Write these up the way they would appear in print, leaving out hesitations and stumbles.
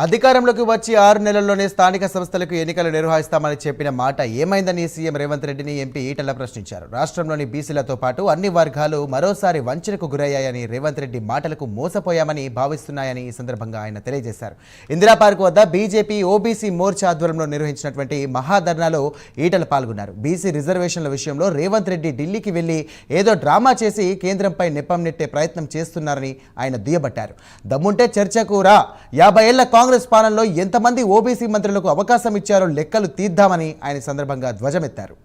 అధికారంలోకి వచ్చి 6 నెలల్లోనే స్థానిక సంస్థలకు ఎన్నికలు నిర్వహిస్తామని చెప్పిన మాట ఏమైందని సీఎం రేవంత్ రెడ్డిని ఎంపీ ఈటెల ప్రశ్నించారు. రాష్ట్రంలోని బీసీలతో పాటు అన్ని వర్గాలు మరోసారి వంచనకు గురయ్యాయని, రేవంత్ రెడ్డి మాటలకు మోసపోయామని భావిస్తున్నాయని ఈ సందర్భంగా ఆయన తెలియజేశారు. ఇందిరా పార్క్ వద్ద బీజేపీ ఓబీసీ మోర్చా ఆధ్వర్యంలో నిర్వహించినటువంటి మహాధర్నాలో ఈటెల పాల్గొన్నారు. బీసీ రిజర్వేషన్ల విషయంలో రేవంత్ రెడ్డి ఢిల్లీకి వెళ్లి ఏదో డ్రామా చేసి కేంద్రంపై నెపం నెట్టే ప్రయత్నం చేస్తున్నారని ఆయన దుయ్యబట్టారు. దమ్ముంటే చర్చకు రా, 50 ఏళ్ల కాంగ్రెస్ పాలనలో ఎంతమంది ఓబీసీ మంత్రులకు అవకాశం ఇచ్చారో లెక్కలు తీద్దామని ఆయన సందర్భంగా ధ్వజమెత్తారు.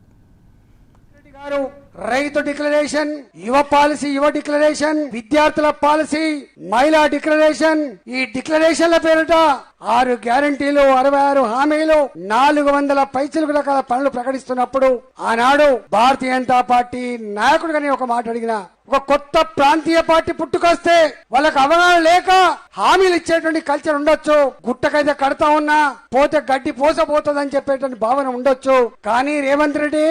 రైతు డిక్లరేషన్, యువ పాలసీ, యువ డిక్లరేషన్, విద్యార్థుల పాలసీ, మహిళా డిక్లరేషన్, ఈ డిక్లరేషన్ల పేరిట 6 గ్యారంటీలు, 66 హామీలు, 400 పైచిలకు రకాల పనులు ప్రకటిస్తున్నప్పుడు ఆనాడు భారతీయ జనతా పార్టీ నాయకుడిగానే ఒక మాట అడిగిన, ఒక కొత్త ప్రాంతీయ పార్టీ పుట్టుకొస్తే వాళ్ళకి అవగాహన లేక హామీలు ఇచ్చేటువంటి కల్చర్ ఉండొచ్చు, గుట్టకైతే కడతా ఉన్నా పోతే గడ్డి పోసపోతుందని చెప్పేటువంటి భావన ఉండొచ్చు. కానీ రేవంత్ రెడ్డి,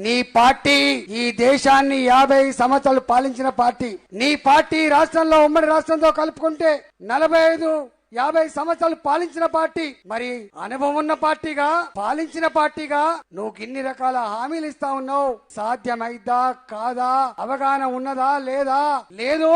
నీ పార్టీ ఈ దేశాన్ని 50 సంవత్సరాలు పాలించిన పార్టీ, నీ పార్టీ రాష్ట్రంలో ఉమ్మడి రాష్ట్రంతో కలుపుకుంటే 45-50 సంవత్సరాలు పాలించిన పార్టీ. మరి అనుభవం ఉన్న పార్టీగా, పాలించిన పార్టీగా నువ్వు ఇన్ని రకాల హామీలు ఇస్తా ఉన్నావు. సాధ్యమైద్దా కాదా, అవగాహన ఉన్నదా లేదా, లేదు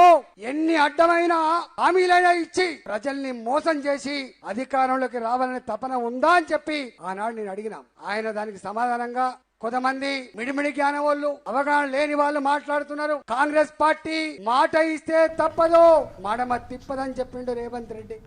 ఎన్ని అడ్డమైన హామీలైనా ఇచ్చి ప్రజల్ని మోసం చేసి అధికారంలోకి రావాలనే తపన ఉందా అని చెప్పి ఆనాడు నేను అడిగినా. ఆయన దానికి సమాధానంగా కొంతమంది మిడిమిడి జ్ఞానం వాళ్ళు, అవగాహన లేని వాళ్ళు మాట్లాడుతున్నారు. కాంగ్రెస్ పార్టీ మాట ఇస్తే తప్పదు, మడమ తిప్పదని చెప్పిండు రేవంత్ రెడ్డి.